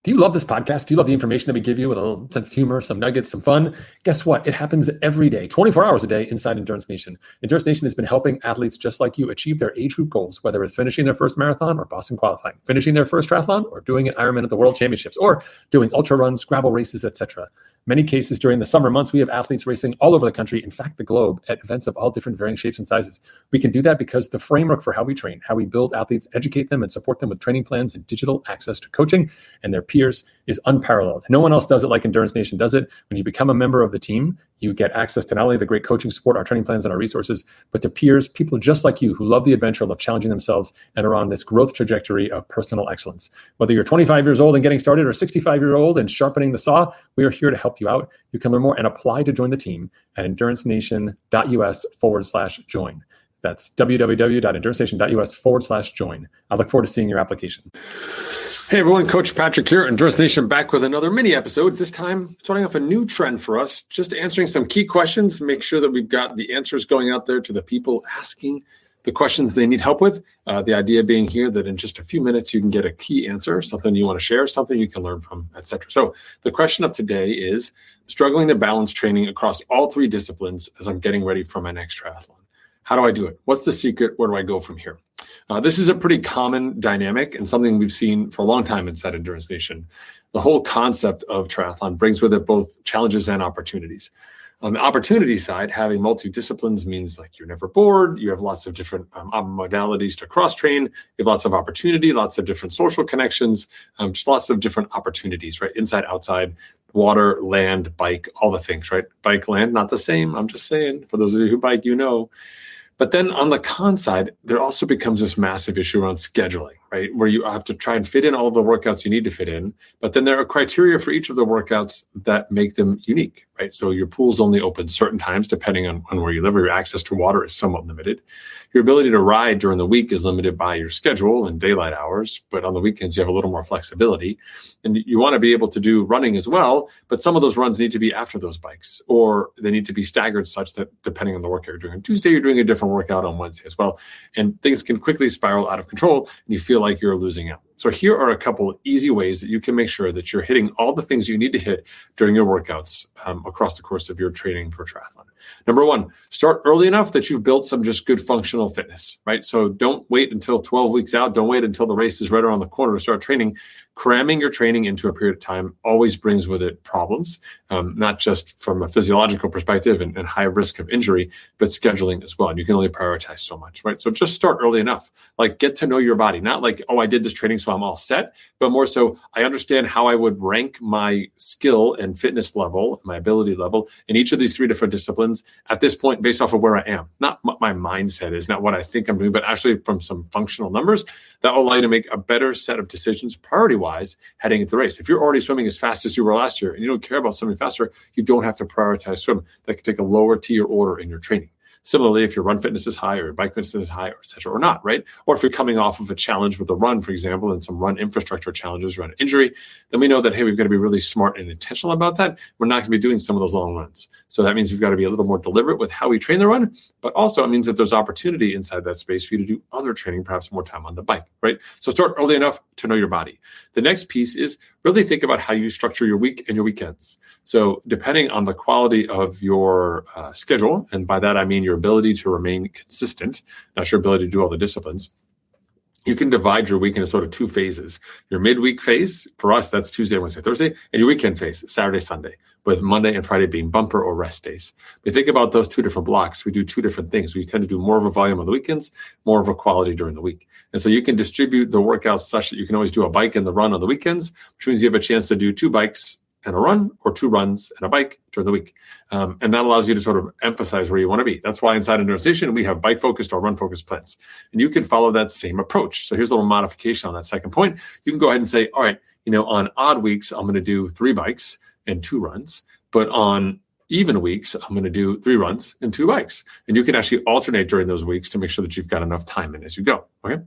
Do you love this podcast? Do you love the information that we give you with a little sense of humor, some nuggets, some fun? Guess what? It happens every day, 24 hours a day inside Endurance Nation. Endurance Nation has been helping athletes just like you achieve their age group goals, whether it's finishing their first marathon or Boston qualifying, finishing their first triathlon or doing an Ironman at the World Championships, or doing ultra runs, gravel races, etc. Many cases during the summer months, we have athletes racing all over the country, in fact, the globe, at events of all different varying shapes and sizes. We can do that because the framework for how we train, how we build athletes, educate them, and support them with training plans and digital access to coaching and their peers is unparalleled. No one else does it like Endurance Nation does it. When you become a member of the team, you get access to not only the great coaching support, our training plans, and our resources, but to peers, people just like you who love the adventure, love challenging themselves, and are on this growth trajectory of personal excellence. Whether you're 25 years old and getting started or 65-year-old and sharpening the saw, we are here to help you out. You can learn more and apply to join the team at endurancenation.us/join. That's www.endurancenation.us/join. I look forward to seeing your application. Hey everyone, Coach Patrick here, Endurance Nation, back with another mini episode. This time, starting off a new trend for us, just answering some key questions, make sure that we've got the answers going out there to the people asking the questions they need help with. The idea being here that in just a few minutes, you can get a key answer, something you want to share, something you can learn from, etc. So the question of today is struggling to balance training across all three disciplines as I'm getting ready for my next triathlon. How do I do it? What's the secret? Where do I go from here? This is a pretty common dynamic and something we've seen for a long time inside Endurance Nation. The whole concept of triathlon brings with it both challenges and opportunities. On the opportunity side, having multi-disciplines means like you're never bored. You have lots of different modalities to cross-train. You have lots of opportunity, lots of different social connections, just lots of different opportunities, right? Inside, outside, water, land, bike, all the things, right? Bike, land, not the same. I'm just saying, for those of you who bike, you know. But then on the con side, there also becomes this massive issue around scheduling, right? Where you have to try and fit in all of the workouts you need to fit in. But then there are criteria for each of the workouts that make them unique, right? So your pool's only open certain times, depending on where you live, or your access to water is somewhat limited. Your ability to ride during the week is limited by your schedule and daylight hours. But on the weekends, you have a little more flexibility. And you want to be able to do running as well. But some of those runs need to be after those bikes, or they need to be staggered such that depending on the workout you're doing on Tuesday, you're doing a different workout on Wednesday as well. And things can quickly spiral out of control and you feel like you're losing out. So here are a couple easy ways that you can make sure that you're hitting all the things you need to hit during your workouts across the course of your training for triathlon. Number one, start early enough that you've built some just good functional fitness, right? So don't wait until 12 weeks out. Don't wait until the race is right around the corner to start training. Cramming your training into a period of time always brings with it problems, not just from a physiological perspective and high risk of injury, but scheduling as well. And you can only prioritize so much, right? So just start early enough. Like get to know your body, not like, oh, I did this training, so I'm all set, but more so I understand how I would rank my skill and fitness level, my ability level in each of these three different disciplines at this point based off of where I am. Not what my mindset is, not what I think I'm doing, but actually from some functional numbers that will allow you to make a better set of decisions priority-wise heading into the race. If you're already swimming as fast as you were last year and you don't care about swimming faster, you don't have to prioritize swim. That can take a lower tier order in your training. Similarly, if your run fitness is high or your bike fitness is high, or et cetera, or not, right? Or if you're coming off of a challenge with a run, for example, and some run infrastructure challenges around injury, then we know that, hey, we've got to be really smart and intentional about that. We're not going to be doing some of those long runs. So that means we've got to be a little more deliberate with how we train the run, but also it means that there's opportunity inside that space for you to do other training, perhaps more time on the bike, right? So start early enough to know your body. The next piece is really think about how you structure your week and your weekends. So depending on the quality of your schedule, and by that I mean your ability to remain consistent, not your ability to do all the disciplines, you can divide your week into sort of two phases. Your midweek phase, for us, that's Tuesday, Wednesday, Thursday, and your weekend phase, Saturday, Sunday, with Monday and Friday being bumper or rest days. We think about those two different blocks. We do two different things. We tend to do more of a volume on the weekends, more of a quality during the week. And so you can distribute the workouts such that you can always do a bike and the run on the weekends, which means you have a chance to do two bikes and a run, or two runs and a bike during the week. And that allows you to sort of emphasize where you want to be. That's why inside Endurance Nation, we have bike-focused or run-focused plans. And you can follow that same approach. So here's a little modification on that second point. You can go ahead and say, all right, on odd weeks, I'm going to do 3 bikes and 2 runs. But on even weeks, I'm going to do 3 runs and 2 bikes. And you can actually alternate during those weeks to make sure that you've got enough time in as you go. Okay.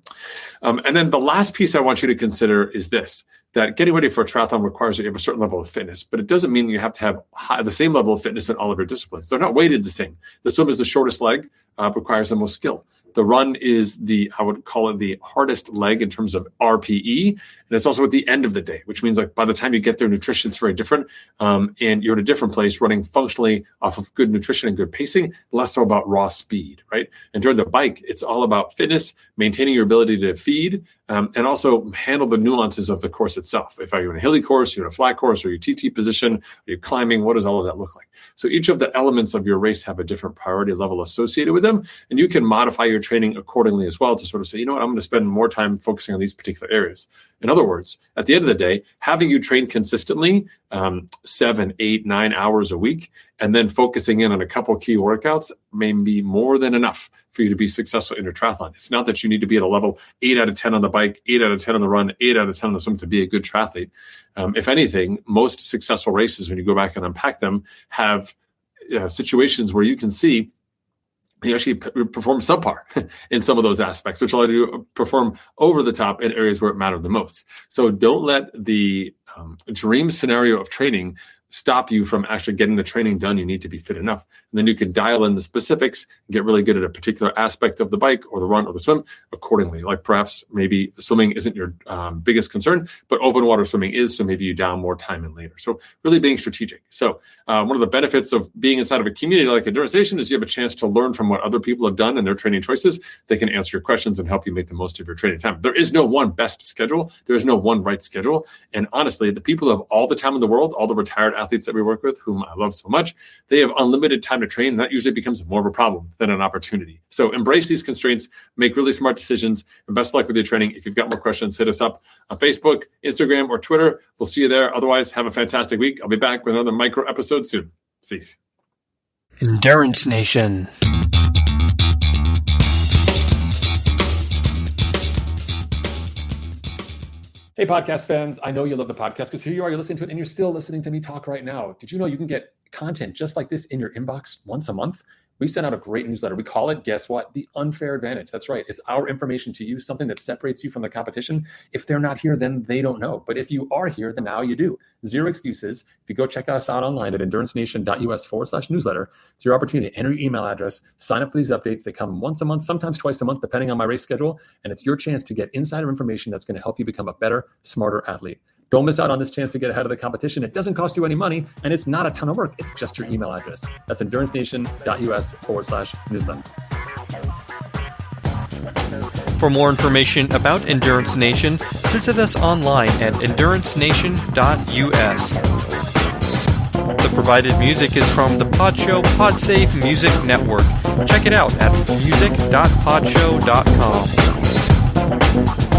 And then the last piece I want you to consider is this. that getting ready for a triathlon requires that you have a certain level of fitness, but it doesn't mean you have to have the same level of fitness in all of your disciplines. They're not weighted the same. The swim is the shortest leg, requires the most skill. The run is I would call it the hardest leg in terms of RPE. And it's also at the end of the day, which means like by the time you get there, nutrition's very different. And you're in a different place running functionally off of good nutrition and good pacing, less so about raw speed, right? And during the bike, it's all about fitness, maintaining your ability to feed, and also handle the nuances of the course itself. If you're in a hilly course, you're in a flat course, or your TT position, are you climbing, what does all of that look like? So each of the elements of your race have a different priority level associated with them, and you can modify your training accordingly as well to sort of say, you know what, I'm going to spend more time focusing on these particular areas. In other words, at the end of the day, having you train consistently 7, 8, 9 hours a week, and then focusing in on a couple key workouts may be more than enough for you to be successful in your triathlon. It's not that you need to be at a level 8 out of 10 on the bike, 8 out of 10 on the run, 8 out of 10 on the swim to be a good triathlete. If anything, most successful races, when you go back and unpack them, have situations where you can see you actually perform subpar in some of those aspects, which allow you to perform over the top in areas where it mattered the most. So don't let the dream scenario of training stop you from actually getting the training done you need to be fit enough. And then you can dial in the specifics and get really good at a particular aspect of the bike or the run or the swim accordingly. Like perhaps maybe swimming isn't your biggest concern, but open water swimming is, so maybe you dial more time in later. So really being strategic. So one of the benefits of being inside of a community like Endurance Nation is you have a chance to learn from what other people have done and their training choices. They can answer your questions and help you make the most of your training time. There is no one best schedule. There is no one right schedule. And honestly, the people who have all the time in the world, all the retired athletes that we work with, whom I love so much, they have unlimited time to train. And that usually becomes more of a problem than an opportunity. So embrace these constraints, make really smart decisions, and best of luck with your training. If you've got more questions, hit us up on Facebook, Instagram, or Twitter. We'll see you there. Otherwise, have a fantastic week. I'll be back with another micro episode soon. Peace. Endurance Nation. Hey, podcast fans. I know you love the podcast because here you are, you're listening to it and you're still listening to me talk right now. Did you know you can get content just like this in your inbox once a month? We send out a great newsletter. We call it, guess what? The Unfair Advantage. That's right. It's our information to you, something that separates you from the competition. If they're not here, then they don't know. But if you are here, then now you do. Zero excuses. If you go check us out online at endurancenation.us/newsletter, it's your opportunity to enter your email address, sign up for these updates. They come once a month, sometimes twice a month, depending on my race schedule. And it's your chance to get insider information that's going to help you become a better, smarter athlete. Don't miss out on this chance to get ahead of the competition. It doesn't cost you any money, and it's not a ton of work. It's just your email address. That's endurancenation.us/newsletter. For more information about Endurance Nation, visit us online at endurancenation.us. The provided music is from the Podshow Podsafe Music Network. Check it out at music.podshow.com.